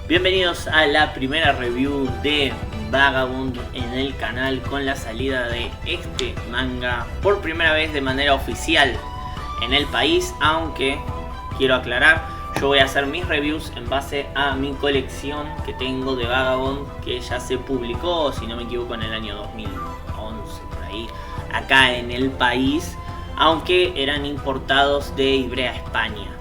Bienvenidos a la primera review de Vagabond en el canal con la salida de este manga por primera vez de manera oficial en el país, aunque quiero aclarar, yo voy a hacer mis reviews en base a mi colección que tengo de Vagabond, que ya se publicó, si no me equivoco, en el año 2011 por ahí, acá en el país, aunque eran importados de Ivrea, España.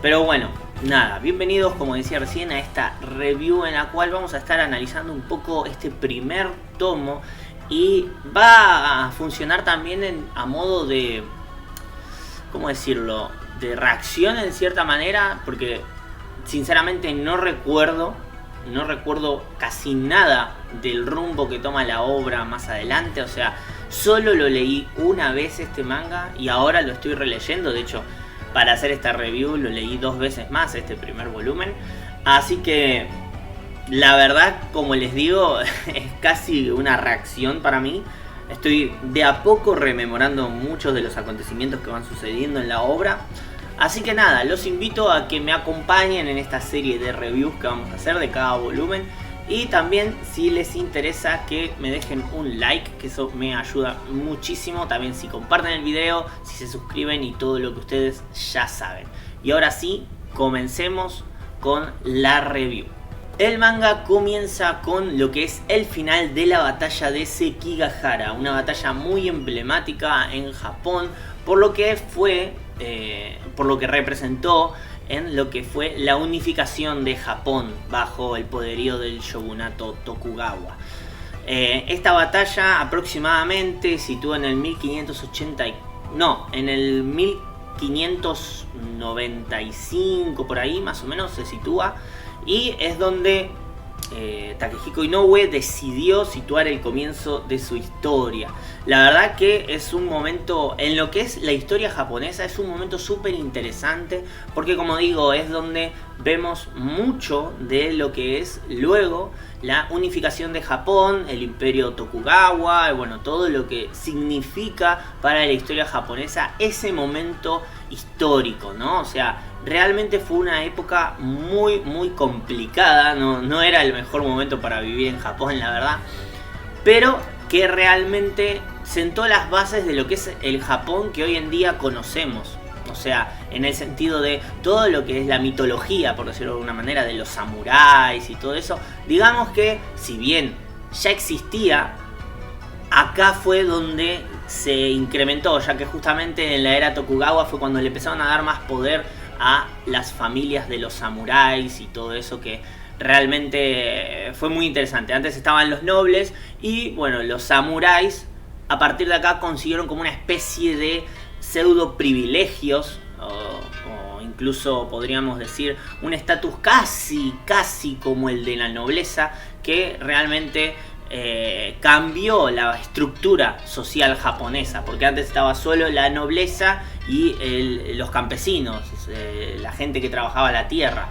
Pero bueno, nada, bienvenidos, como decía recién, a esta review en la cual vamos a estar analizando un poco este primer tomo y va a funcionar también a modo de, ¿cómo decirlo?, de reacción en cierta manera, porque sinceramente no recuerdo casi nada del rumbo que toma la obra más adelante. O sea, solo lo leí una vez este manga y ahora lo estoy releyendo. De hecho, para hacer esta review lo leí 2 veces más, este primer volumen. Así que la verdad, como les digo, es casi una reacción para mí. Estoy de a poco rememorando muchos de los acontecimientos que van sucediendo en la obra. Así que nada, los invito a que me acompañen en esta serie de reviews que vamos a hacer de cada volumen. Y también, si les interesa, que me dejen un like, que eso me ayuda muchísimo. También si comparten el video, si se suscriben y todo lo que ustedes ya saben. Y ahora sí, comencemos con la review. El manga comienza con lo que es el final de la batalla de Sekigahara, una batalla muy emblemática en Japón, por lo que representó en lo que fue la unificación de Japón bajo el poderío del shogunato Tokugawa. Esta batalla aproximadamente sitúa en el 1595 por ahí, más o menos se sitúa, y es donde Takehiko Inoue decidió situar el comienzo de su historia. La verdad que es un momento, en lo que es la historia japonesa, es un momento súper interesante, porque como digo, es donde vemos mucho de lo que es luego la unificación de Japón, el imperio Tokugawa, bueno, todo lo que significa para la historia japonesa ese momento histórico, ¿no? O sea, realmente fue una época muy complicada, no era el mejor momento para vivir en Japón, la verdad, pero que realmente sentó las bases de lo que es el Japón que hoy en día conocemos. O sea, en el sentido de todo lo que es la mitología, por decirlo de alguna manera, de los samuráis y todo eso. Digamos que, si bien ya existía, acá fue donde se incrementó, ya que justamente en la era Tokugawa fue cuando le empezaron a dar más poder a las familias de los samuráis y todo eso, que realmente fue muy interesante. Antes estaban los nobles y bueno, los samuráis a partir de acá consiguieron como una especie de pseudo privilegios o incluso podríamos decir un estatus casi como el de la nobleza, que realmente cambió la estructura social japonesa, porque antes estaba solo la nobleza y los campesinos, la gente que trabajaba la tierra.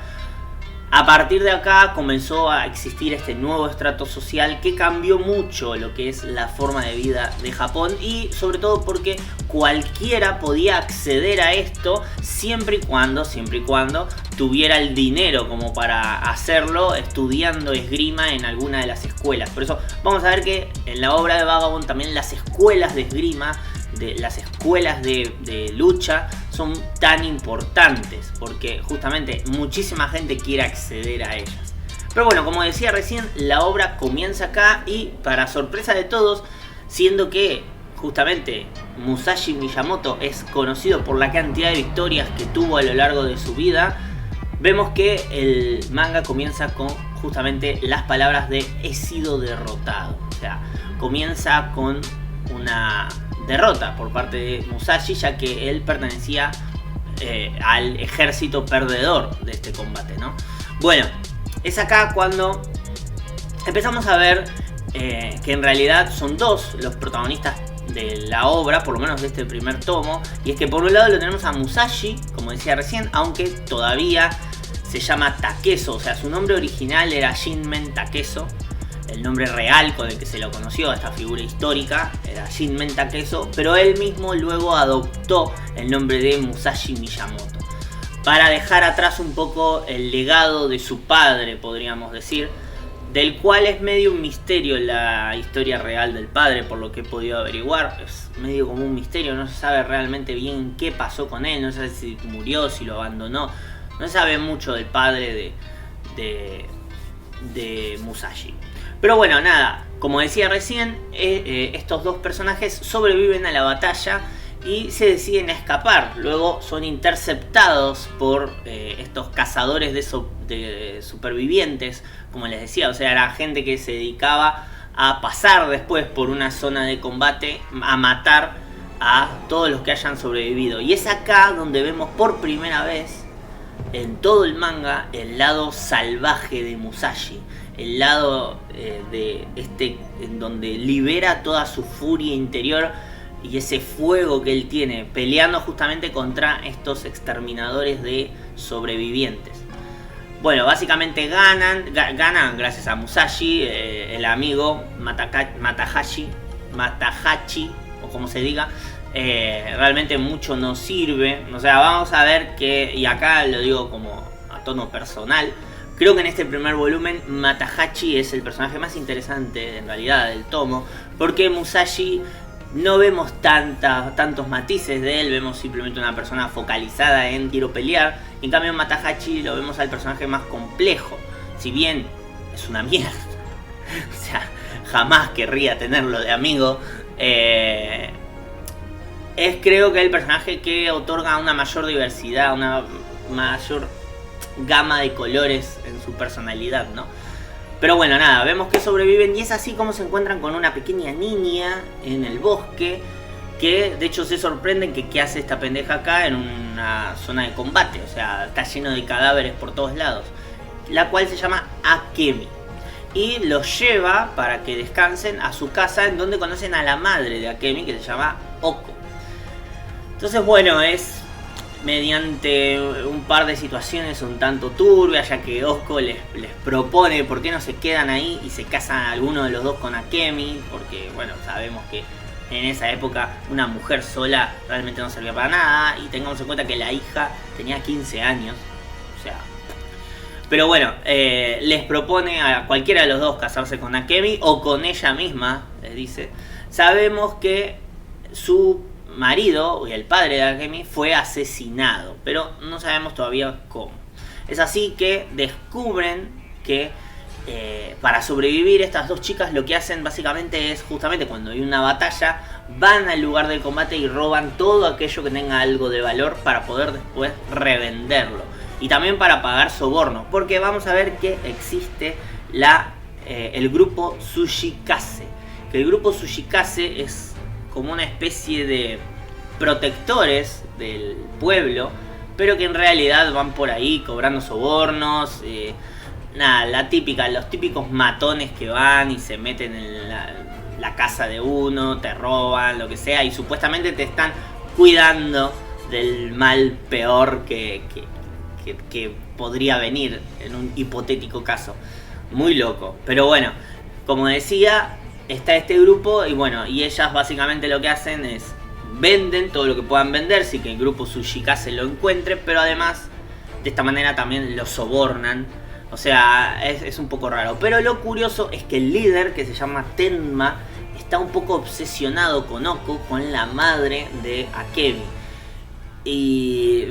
A partir de acá comenzó a existir este nuevo estrato social que cambió mucho lo que es la forma de vida de Japón, y sobre todo porque cualquiera podía acceder a esto siempre y cuando tuviera el dinero como para hacerlo estudiando esgrima en alguna de las escuelas. Por eso vamos a ver que en la obra de Vagabond también las escuelas de esgrima, las escuelas de lucha son tan importantes, porque justamente muchísima gente quiere acceder a ellas. Pero bueno, como decía recién, la obra comienza acá y, para sorpresa de todos, siendo que justamente Musashi Miyamoto es conocido por la cantidad de victorias que tuvo a lo largo de su vida, vemos que el manga comienza con justamente las palabras de "he sido derrotado". O sea, comienza con una derrota por parte de Musashi, ya que él pertenecía al ejército perdedor de este combate, ¿no? Bueno, es acá cuando empezamos a ver que en realidad son dos los protagonistas de la obra, por lo menos de este primer tomo, y es que por un lado lo tenemos a Musashi, como decía recién, aunque todavía se llama Takezo, o sea, su nombre original era Shinmen Takezo. El nombre real con el que se lo conoció a esta figura histórica era Shinmen Takezo, pero él mismo luego adoptó el nombre de Musashi Miyamoto. para dejar atrás un poco el legado de su padre, podríamos decir, del cual es medio un misterio la historia real del padre, por lo que he podido averiguar. Es medio como un misterio, no se sabe realmente bien qué pasó con él, no se sabe si murió, si lo abandonó, no se sabe mucho del padre de Musashi. Pero bueno, nada, como decía recién, estos dos personajes sobreviven a la batalla y se deciden a escapar. Luego son interceptados por estos cazadores de supervivientes, como les decía. O sea, era gente que se dedicaba a pasar después por una zona de combate, a matar a todos los que hayan sobrevivido. Y es acá donde vemos por primera vez en todo el manga el lado salvaje de Musashi. El lado en donde libera toda su furia interior y ese fuego que él tiene, peleando justamente contra estos exterminadores de sobrevivientes. Bueno, básicamente ganan gracias a Musashi, el amigo Matahachi, o como se diga. Realmente mucho no sirve. O sea, vamos a ver que, y acá lo digo como a tono personal, creo que en este primer volumen Matahachi es el personaje más interesante en realidad del tomo, porque Musashi no vemos tantos matices de él, vemos simplemente una persona focalizada en quiero pelear. En cambio en Matahachi lo vemos al personaje más complejo, si bien es una mierda, o sea, jamás querría tenerlo de amigo. Es creo que el personaje que otorga una mayor diversidad, una mayor gama de colores en su personalidad, ¿no? Pero bueno, nada, vemos que sobreviven y es así como se encuentran con una pequeña niña en el bosque, que de hecho se sorprenden que qué hace esta pendeja acá en una zona de combate. O sea, está lleno de cadáveres por todos lados, la cual se llama Akemi, y los lleva para que descansen a su casa, en donde conocen a la madre de Akemi, que se llama Oko. Entonces bueno, es mediante un par de situaciones un tanto turbias, ya que Oko les propone por qué no se quedan ahí y se casan alguno de los dos con Akemi, porque bueno, sabemos que en esa época una mujer sola realmente no servía para nada, y tengamos en cuenta que la hija tenía 15 años, o sea. Pero bueno, les propone a cualquiera de los dos casarse con Akemi o con ella misma, les dice. Sabemos que su marido, el padre de Akemi, fue asesinado, pero no sabemos todavía cómo. Es así que descubren que para sobrevivir estas dos chicas lo que hacen básicamente es, justamente cuando hay una batalla, van al lugar del combate y roban todo aquello que tenga algo de valor para poder después revenderlo. Y también para pagar sobornos, porque vamos a ver que existe el grupo Tsuchikase. Que el grupo Tsuchikase es como una especie de protectores del pueblo, pero que en realidad van por ahí cobrando sobornos. Nada, los típicos matones que van y se meten en la casa de uno, te roban, lo que sea, y supuestamente te están cuidando del mal peor que podría venir en un hipotético caso. Muy loco. Pero bueno, como decía, está este grupo y bueno, y ellas básicamente lo que hacen es venden todo lo que puedan vender, sin que el grupo Tsuchikase lo encuentre, pero además de esta manera también lo sobornan. O sea, es un poco raro. Pero lo curioso es que el líder, que se llama Tenma, está un poco obsesionado con Oko, con la madre de Akemi. Y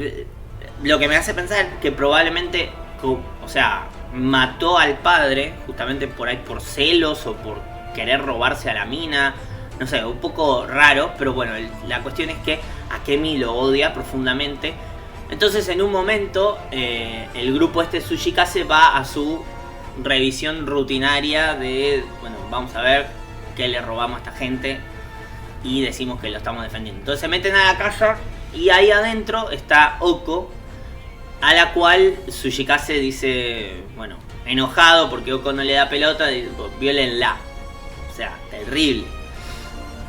lo que me hace pensar que probablemente, o sea, mató al padre justamente por ahí, por celos o por querer robarse a la mina. No sé, un poco raro, pero bueno, la cuestión es que Akemi lo odia profundamente. Entonces en un momento el grupo Tsuchikase va a su revisión rutinaria de, bueno, vamos a ver qué le robamos a esta gente y decimos que lo estamos defendiendo. Entonces se meten a la casa y ahí adentro está Oko, a la cual Tsuchikase dice, bueno, enojado porque Oko no le da pelota, violenla. O sea, terrible.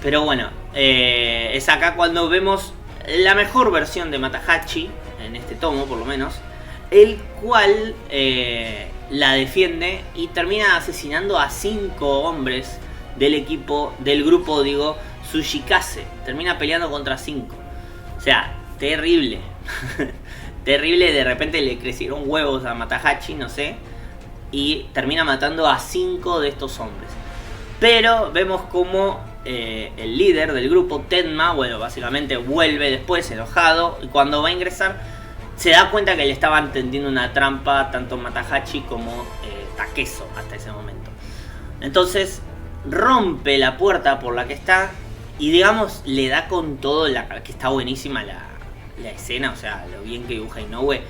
Pero bueno, es acá cuando vemos la mejor versión de Matahachi, en este tomo por lo menos, el cual la defiende y termina asesinando a 5 hombres del grupo, Tsuchikase. Termina peleando contra 5. O sea, terrible. terrible. De repente le crecieron huevos a Matahachi, no sé, y termina matando a 5 de estos hombres. Pero vemos como el líder del grupo, Tenma, bueno, básicamente vuelve después enojado, y cuando va a ingresar se da cuenta que le estaban tendiendo una trampa tanto Matahachi como Takezo hasta ese momento. Entonces rompe la puerta por la que está y, digamos, le da con todo, que está buenísima la escena, o sea, lo bien que dibuja Inoue.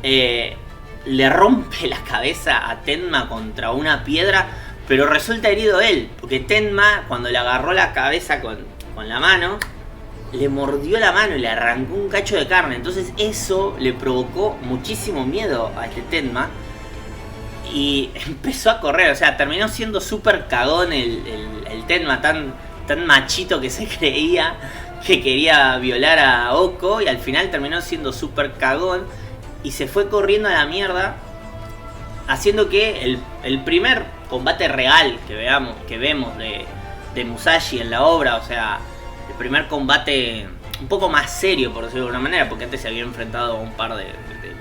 Le rompe la cabeza a Tenma contra una piedra, pero resulta herido él, porque Tenma, cuando le agarró la cabeza con la mano, le mordió la mano y le arrancó un cacho de carne. Entonces eso le provocó muchísimo miedo a este Tenma y empezó a correr. O sea, terminó siendo súper cagón el Tenma, tan machito que se creía que quería violar a Oko, y al final terminó siendo súper cagón y se fue corriendo a la mierda, haciendo que el primer combate real que vemos de Musashi en la obra, o sea, el primer combate un poco más serio, por decirlo de alguna manera, porque antes se había enfrentado a un par de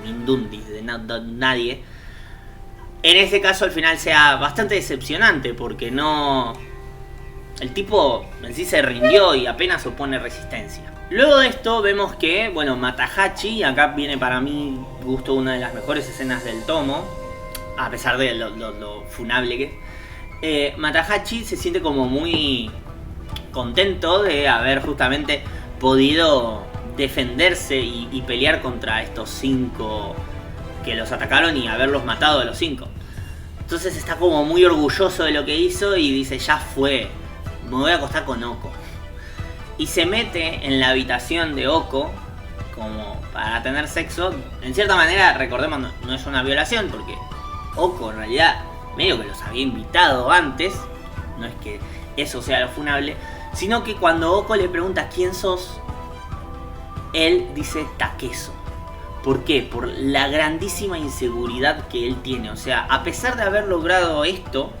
mindundis, de nadie. En ese caso al final sea bastante decepcionante, porque no... el tipo en sí se rindió y apenas opone resistencia. Luego de esto vemos que, bueno, Matahachi, acá viene para mí gusto una de las mejores escenas del tomo, a pesar de lo funable que es. Matahachi se siente como muy contento de haber justamente podido defenderse y pelear contra estos 5 que los atacaron y haberlos matado a los 5. Entonces está como muy orgulloso de lo que hizo y dice, ya fue, me voy a acostar con Oko. Y se mete en la habitación de Oko como para tener sexo. En cierta manera, recordemos, no es una violación, porque Oko en realidad medio que los había invitado antes. No es que eso sea lo funable, sino que cuando Oko le pregunta quién sos, él dice Takezo. ¿Por qué? Por la grandísima inseguridad que él tiene. O sea, a pesar de haber logrado esto,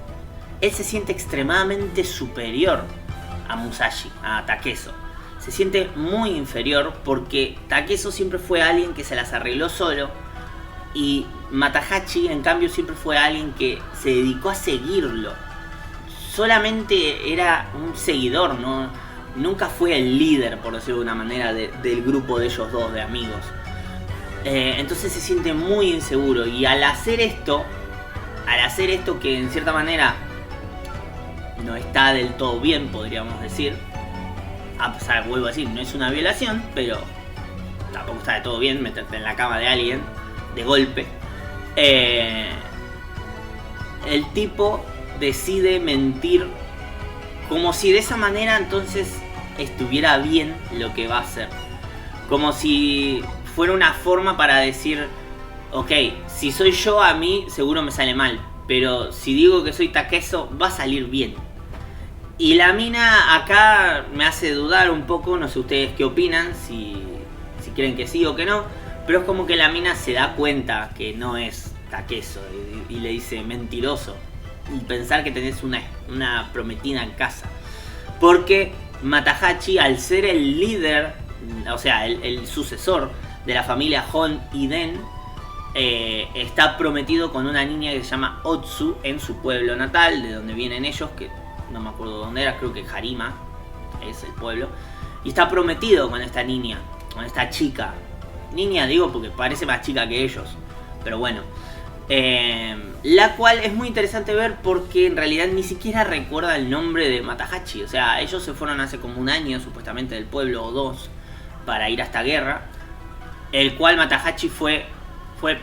él se siente extremadamente superior a Musashi, a Takezo. Se siente muy inferior porque Takezo siempre fue alguien que se las arregló solo, y Matahachi en cambio siempre fue alguien que se dedicó a seguirlo. Solamente era un seguidor, ¿no? Nunca fue el líder, por decirlo de una manera, del grupo de ellos dos, de amigos. Entonces se siente muy inseguro, y al hacer esto que en cierta manera no está del todo bien, podríamos decir, a pesar, vuelvo a decir, no es una violación, pero tampoco está de todo bien meterte en la cama de alguien de golpe. El tipo decide mentir como si de esa manera entonces estuviera bien lo que va a hacer, como si fuera una forma para decir, ok, si soy yo, a mí seguro me sale mal, pero si digo que soy Takezo va a salir bien. Y la mina acá me hace dudar un poco, no sé ustedes qué opinan, si creen que sí o que no, pero es como que la mina se da cuenta que no es Takezo y le dice mentiroso, y pensar que tenés una prometida en casa. Porque Matahachi, al ser el líder, o sea, el sucesor de la familia Hon y Den, está prometido con una niña que se llama Otsu en su pueblo natal, de donde vienen ellos, que no me acuerdo dónde era, creo que Harima es el pueblo. Y está prometido con esta niña, con esta chica. Niña digo porque parece más chica que ellos, pero bueno. La cual es muy interesante ver porque en realidad ni siquiera recuerda el nombre de Matahachi. O sea, ellos se fueron hace como un año supuestamente del pueblo o 2 para ir a esta guerra, el cual Matahachi fue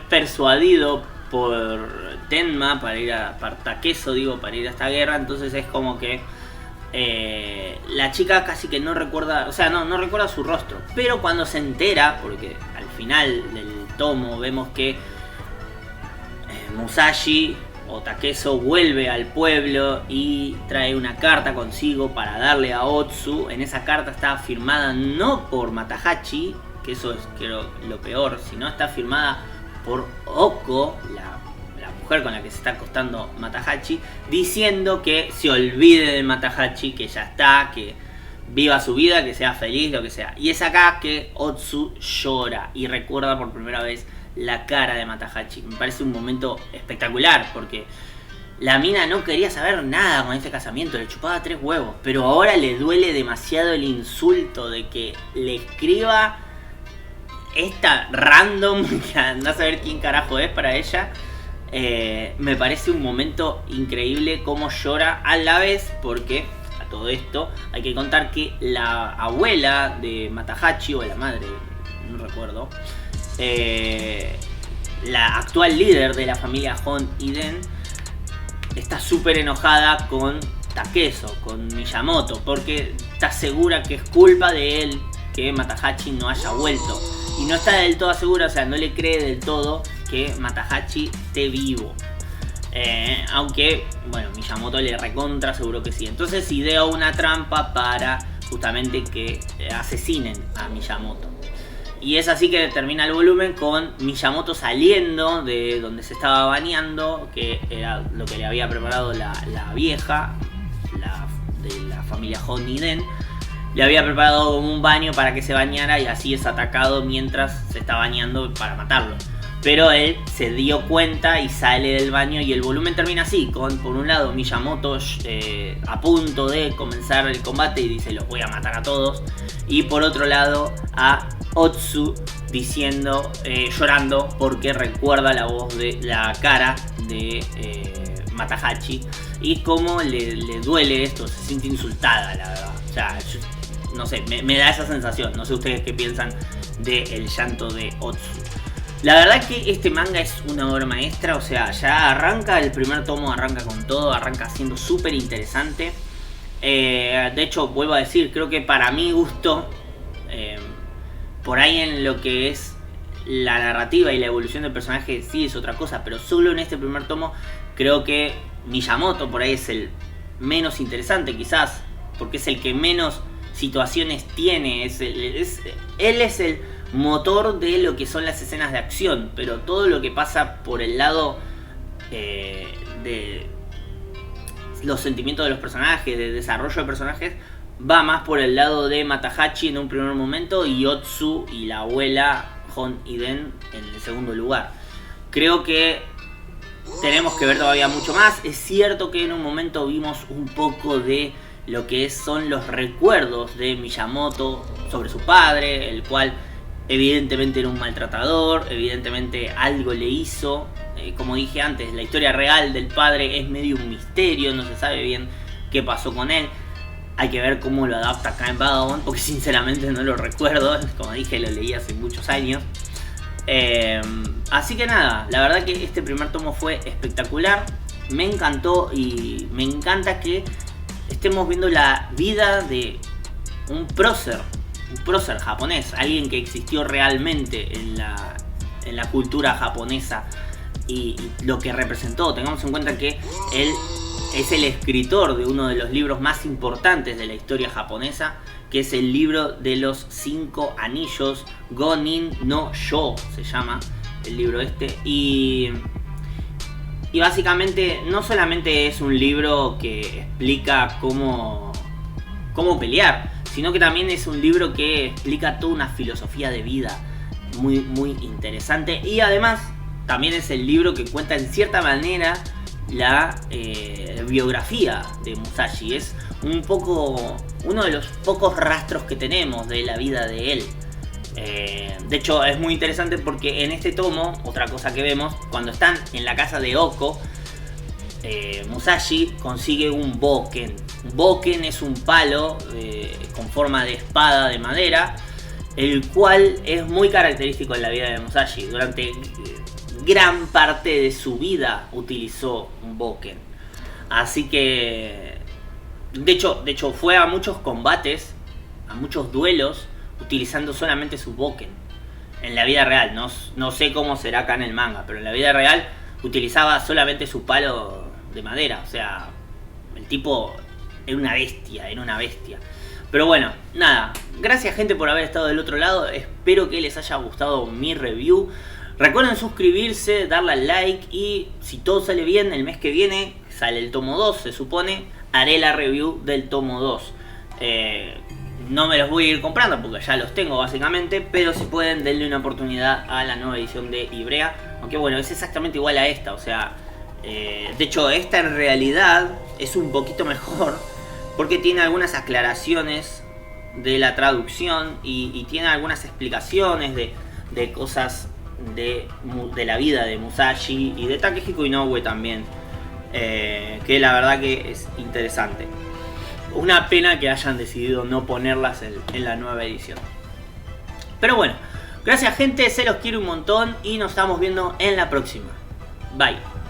persuadido por Tenma para ir a Takezo, para ir a esta guerra. Entonces es como que la chica casi que no recuerda, o sea, no recuerda su rostro. Pero cuando se entera, porque al final del tomo vemos que Musashi o Takezo vuelve al pueblo y trae una carta consigo para darle a Otsu. En esa carta está firmada no por Matahachi, que eso es creo lo peor, sino está firmada por Oko, la mujer con la que se está acostando Matahachi, diciendo que se olvide de Matahachi, que ya está, que viva su vida, que sea feliz, lo que sea. Y es acá que Otsu llora y recuerda por primera vez la cara de Matahachi. Me parece un momento espectacular porque la mina no quería saber nada con este casamiento, le chupaba 3 huevos, pero ahora le duele demasiado el insulto de que le escriba esta random, que anda a saber quién carajo es para ella. Me parece un momento increíble cómo llora a la vez, porque a todo esto hay que contar que la abuela de Matahachi, o la madre, no recuerdo, la actual líder de la familia Hon Iden, está súper enojada con Takezo, con Miyamoto, porque está segura que es culpa de él que Matahachi no haya vuelto. Y no está del todo segura, o sea, no le cree del todo que Matahachi esté vivo. Aunque, bueno, Miyamoto le recontra seguro que sí. Entonces idea una trampa para justamente que asesinen a Miyamoto. Y es así que termina el volumen con Miyamoto saliendo de donde se estaba bañando, que era lo que le había preparado la vieja de la familia Honiden. Le había preparado como un baño para que se bañara y así es atacado mientras se está bañando para matarlo. Pero él se dio cuenta y sale del baño y el volumen termina así, con por un lado Miyamoto a punto de comenzar el combate y dice los voy a matar a todos. Y por otro lado a Otsu diciendo, llorando porque recuerda la voz de la cara de Matahachi y cómo le duele esto, se siente insultada, la verdad. O sea, no sé, me da esa sensación. No sé ustedes qué piensan del llanto de Otsu. La verdad que este manga es una obra maestra. O sea, ya arranca el primer tomo, arranca con todo, arranca siendo súper interesante. De hecho, vuelvo a decir, creo que para mi gusto, por ahí en lo que es la narrativa y la evolución del personaje sí es otra cosa, pero solo en este primer tomo creo que Miyamoto por ahí es el menos interesante quizás, porque es el que menos situaciones tiene, él es el motor de lo que son las escenas de acción, pero todo lo que pasa por el lado de los sentimientos de los personajes, de desarrollo de personajes, va más por el lado de Matahachi en un primer momento y Otsu y la abuela Hon Iden en el segundo lugar. Creo que tenemos que ver todavía mucho más. Es cierto que en un momento vimos un poco de lo que son los recuerdos de Miyamoto sobre su padre, el cual evidentemente era un maltratador, evidentemente algo le hizo. Como dije antes, la historia real del padre es medio un misterio, no se sabe bien qué pasó con él. Hay que ver cómo lo adapta acá en Vagabond, porque sinceramente no lo recuerdo. Como dije, lo leí hace muchos años. Así que nada, la verdad que este primer tomo fue espectacular. Me encantó y me encanta que estemos viendo la vida de un prócer japonés, alguien que existió realmente en la cultura japonesa y lo que representó. Tengamos en cuenta que él es el escritor de uno de los libros más importantes de la historia japonesa, que es el libro de los 5 anillos, Gonin no Sho se llama el libro este. Y básicamente no solamente es un libro que explica cómo pelear, sino que también es un libro que explica toda una filosofía de vida muy, muy interesante. Y además también es el libro que cuenta en cierta manera la biografía de Musashi. Es un poco uno de los pocos rastros que tenemos de la vida de él. De hecho es muy interesante porque en este tomo, otra cosa que vemos, cuando están en la casa de Oko, Musashi consigue un boken. Un boken es un palo con forma de espada de madera, el cual es muy característico en la vida de Musashi. Durante gran parte de su vida utilizó un boken. Así que de hecho fue a muchos combates, a muchos duelos, utilizando solamente su boken. En la vida real, no sé cómo será acá en el manga, pero en la vida real utilizaba solamente su palo de madera. O sea, el tipo era una bestia. Pero bueno, nada, gracias gente por haber estado del otro lado. Espero que les haya gustado mi review. Recuerden suscribirse, darle al like y si todo sale bien, el mes que viene sale el tomo 2, se supone, haré la review del tomo 2. no me los voy a ir comprando porque ya los tengo básicamente, pero si pueden denle una oportunidad a la nueva edición de Ivrea, aunque bueno, es exactamente igual a esta, o sea, de hecho esta en realidad es un poquito mejor porque tiene algunas aclaraciones de la traducción y tiene algunas explicaciones de cosas de la vida de Musashi y de Takehiko Inoue también, que la verdad que es interesante. Una pena que hayan decidido no ponerlas en la nueva edición. Pero bueno, gracias gente, se los quiero un montón y nos estamos viendo en la próxima. Bye.